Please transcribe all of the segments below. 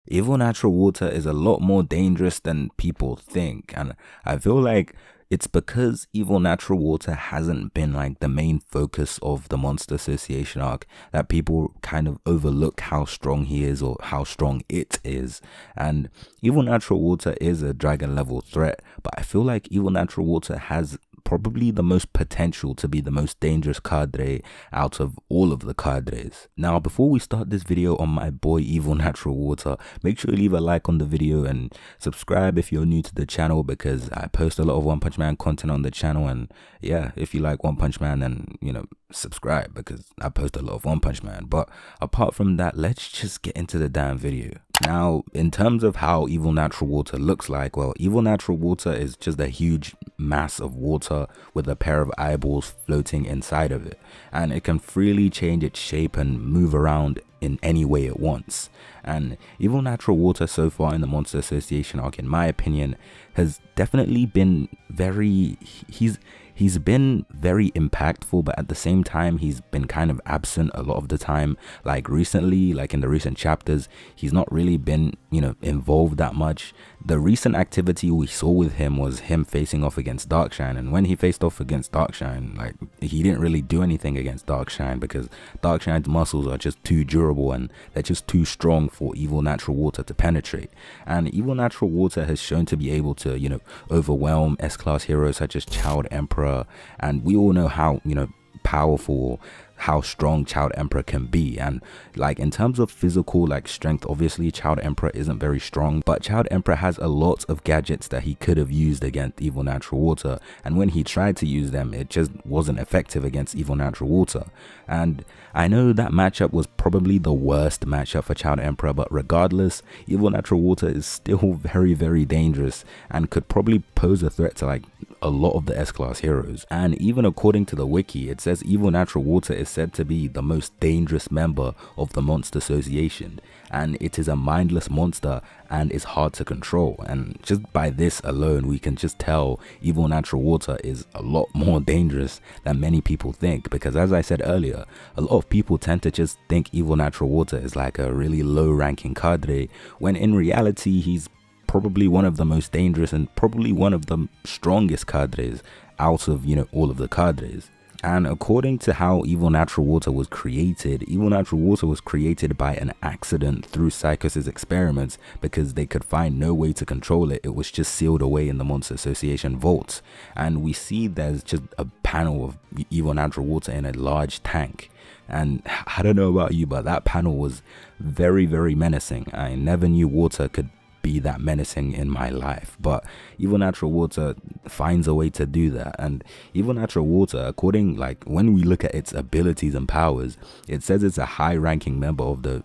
evil natural water is a lot more dangerous than people think, and I feel like it's because evil natural water hasn't been like the main focus of the Monster Association arc that people kind of overlook how strong he is or how strong it is. And evil natural water is a dragon level threat, but I feel like evil natural water has probably the most potential to be the most dangerous cadre out of all of the cadres. Now, before we start this video on my boy evil natural water, make sure you leave a like on the video and subscribe if you're new to the channel, because I post a lot of One Punch Man content on the channel. And yeah, if you like One Punch Man, then subscribe, because I post a lot of One Punch Man. But apart from that, let's just get into the damn video. Now, in terms of how evil natural water looks like, well, evil natural water is just a huge mass of water with a pair of eyeballs floating inside of it, and it can freely change its shape and move around in any way it wants. And evil natural water so far in the Monster Association arc, in my opinion, has definitely been he's been very impactful, but at the same time he's been kind of absent a lot of the time. Like recently, like in the recent chapters, he's not really been involved that much. The recent activity we saw with him was him facing off against Darkshine, and when he faced off against Darkshine, like, he didn't really do anything against Darkshine because Darkshine's muscles are just too durable and they're just too strong for evil natural water to penetrate. And evil natural water has shown to be able to overwhelm S-class heroes such as Child Emperor, and we all know how powerful, how strong Child Emperor can be. And like in terms of physical strength, obviously Child Emperor isn't very strong, but Child Emperor has a lot of gadgets that he could have used against evil natural water, and when he tried to use them, it just wasn't effective against evil natural water. And I know that matchup was probably the worst matchup for Child Emperor, but regardless, evil natural water is still very, very dangerous and could probably pose a threat to a lot of the S-class heroes. And even according to the wiki, it says evil natural water is said to be the most dangerous member of the Monster Association, and it is a mindless monster and is hard to control. And just by this alone, we can just tell evil natural water is a lot more dangerous than many people think, because as I said earlier, a lot of people tend to just think evil natural water is like a really low ranking cadre, when in reality he's probably one of the most dangerous and probably one of the strongest cadres out of all of the cadres. And according to how evil natural water was created by an accident through Psychos's experiments, because they could find no way to control it. It was just sealed away in the Monster Association vaults, and we see there's just a panel of evil natural water in a large tank. And I don't know about you, but that panel was very, very menacing. I never knew water could be that menacing in my life, but evil natural water finds a way to do that. And evil natural water, according when we look at its abilities and powers, it says it's a high ranking member of the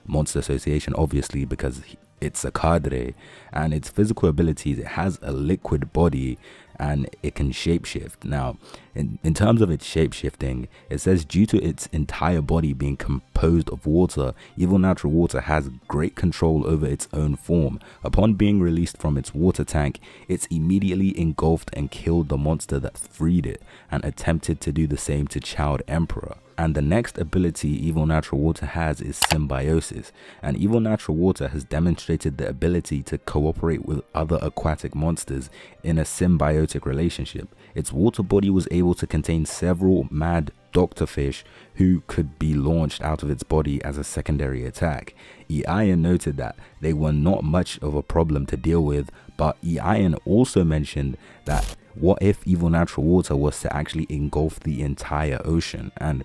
Monster Association, obviously because it's a cadre. And its physical abilities, it has a liquid body and it can shapeshift. Now, in terms of its shapeshifting, it says due to its entire body being composed of water, evil natural water has great control over its own form. Upon being released from its water tank, it's immediately engulfed and killed the monster that freed it, and attempted to do the same to Child Emperor. And the next ability evil natural water has is symbiosis, and evil natural water has demonstrated the ability to cooperate with other aquatic monsters in a symbiotic relationship. Its water body was able to contain several mad doctorfish who could be launched out of its body as a secondary attack. E-Iron noted that they were not much of a problem to deal with, but E-Iron also mentioned that what if evil natural water was to actually engulf the entire ocean? And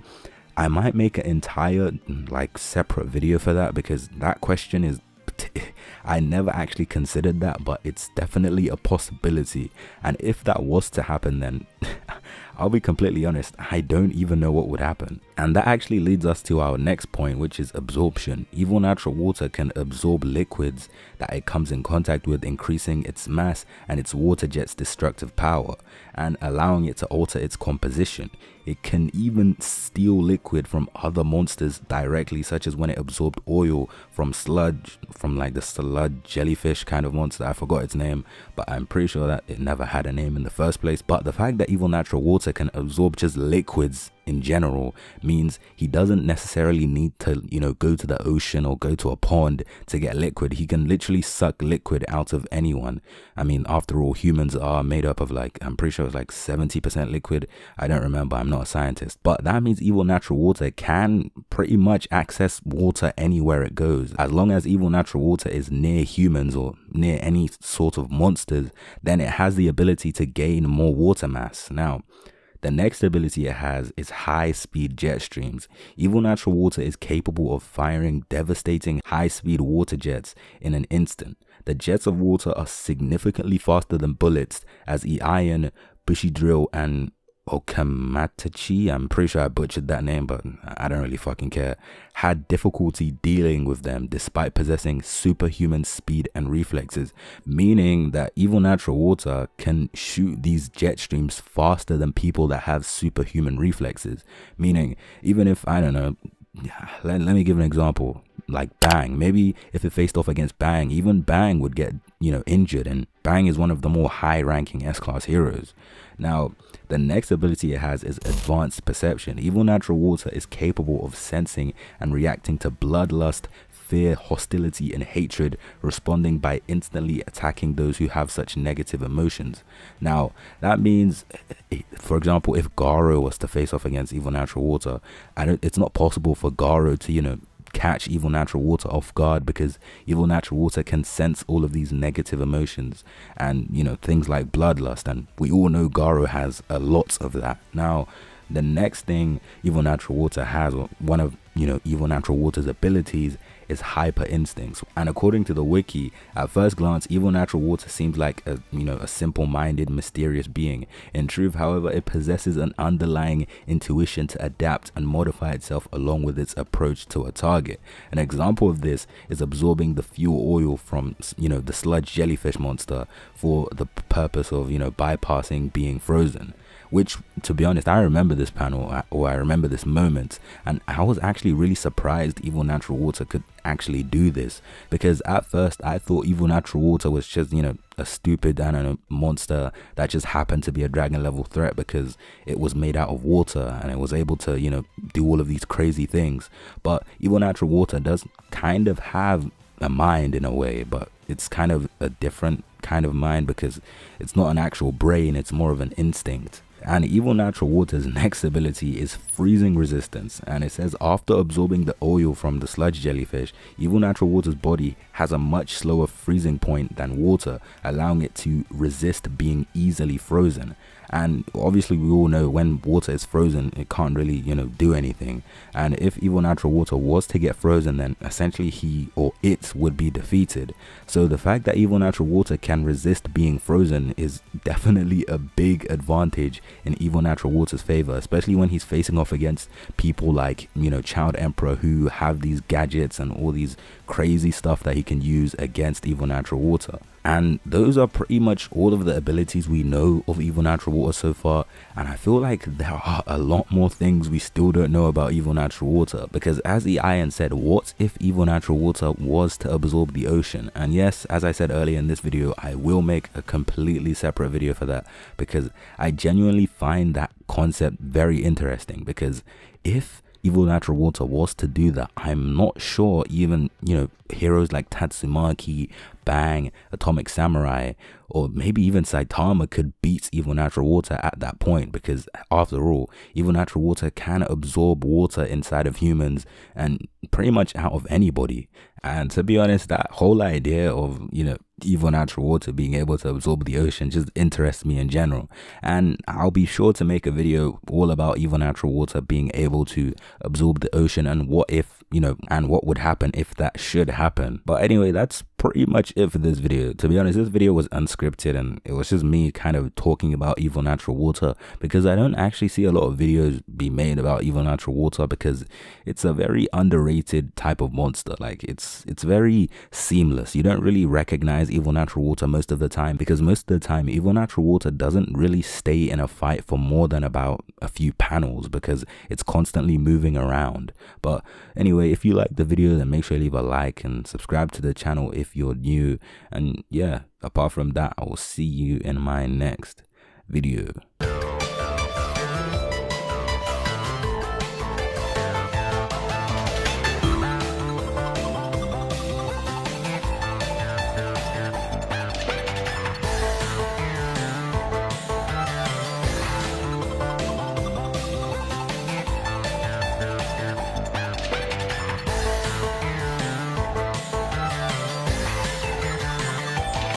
I might make an entire separate video for that, because that question is I never actually considered that, but it's definitely a possibility. And if that was to happen, then I'll be completely honest, I don't even know what would happen. And that actually leads us to our next point, which is absorption. Evil natural water can absorb liquids that it comes in contact with, increasing its mass and its water jet's destructive power, and allowing it to alter its composition. It can even steal liquid from other monsters directly, such as when it absorbed oil from sludge, from the sludge jellyfish kind of monster. I forgot its name, but I'm pretty sure that it never had a name in the first place. But the fact that evil natural water can absorb just liquids in general means he doesn't necessarily need to, go to the ocean or go to a pond to get liquid. He can literally suck liquid out of anyone. I mean, after all, humans are made up of I'm pretty sure it's 70% liquid. I don't remember, I'm not a scientist. But that means evil natural water can pretty much access water anywhere it goes. As long as evil natural water is near humans or near any sort of monsters, then it has the ability to gain more water mass. Now, the next ability it has is high-speed jet streams. Evil natural water is capable of firing devastating high-speed water jets in an instant. The jets of water are significantly faster than bullets, as 𝗪𝗟𝗟𝗟 and 𝗪𝗟𝗟𝗟, I'm pretty sure I butchered that name, but I don't really fucking care, had difficulty dealing with them despite possessing superhuman speed and reflexes, meaning that evil natural water can shoot these jet streams faster than people that have superhuman reflexes. Meaning, even if, I don't know, let me give an example, like Bang. Maybe if it faced off against Bang, even Bang would get, injured, and Bang is one of the more high-ranking S-class heroes. Now, the next ability it has is advanced perception. Evil natural water is capable of sensing and reacting to bloodlust, fear, hostility, and hatred, responding by instantly attacking those who have such negative emotions. Now, that means, for example, if Garo was to face off against evil natural water, it's not possible for Garo to, catch evil natural water off guard, because evil natural water can sense all of these negative emotions and things like bloodlust, and we all know Garo has a lot of that. Now, the next thing evil natural water has, or one of evil natural water's abilities, is hyper instincts. And according to the wiki, at first glance, evil natural water seems like a simple-minded, mysterious being. In truth, however, it possesses an underlying intuition to adapt and modify itself along with its approach to a target. An example of this is absorbing the fuel oil from the sludge jellyfish monster for the purpose of bypassing being frozen. Which, to be honest, I remember this panel, or I remember this moment, and I was actually really surprised evil natural water could actually do this, because at first I thought evil natural water was just a stupid, I don't know, monster that just happened to be a dragon level threat because it was made out of water and it was able to do all of these crazy things. But evil natural water does kind of have a mind in a way, but it's kind of a different kind of mind, because it's not an actual brain, it's more of an instinct. And evil natural water's next ability is freezing resistance, and it says after absorbing the oil from the sludge jellyfish, evil natural water's body has a much slower freezing point than water, allowing it to resist being easily frozen. And obviously we all know when water is frozen, it can't really do anything. And if evil natural water was to get frozen, then essentially he or it would be defeated. So the fact that evil natural water can resist being frozen is definitely a big advantage in evil natural water's favor, especially when he's facing off against people like Child Emperor, who have these gadgets and all these crazy stuff that he can use against evil natural water. And those are pretty much all of the abilities we know of evil natural water so far, and I feel like there are a lot more things we still don't know about evil natural water, because as 𝗪𝗟𝗟𝗟 said, what if evil natural water was to absorb the ocean? And yes, as I said earlier in this video, I will make a completely separate video for that, because I genuinely find that concept very interesting. Because if evil natural water was to do that, I'm not sure even heroes like Tatsumaki, Bang, Atomic Samurai, or maybe even Saitama could beat evil natural water at that point, because after all, evil natural water can absorb water inside of humans and pretty much out of anybody. And to be honest, that whole idea of evil natural water being able to absorb the ocean just interests me in general, and I'll be sure to make a video all about evil natural water being able to absorb the ocean, and what if and what would happen if that should happen. But anyway, that's pretty much it for this video. To be honest, this video was unscripted and it was just me kind of talking about evil natural water, because I don't actually see a lot of videos be made about evil natural water, because it's a very underrated type of monster. Like it's very seamless. You don't really recognize evil natural water most of the time, because most of the time evil natural water doesn't really stay in a fight for more than about a few panels, because it's constantly moving around. But anyway, if you like the video, then make sure you leave a like and subscribe to the channel if you're new. And yeah, apart from that, I will see you in my next video.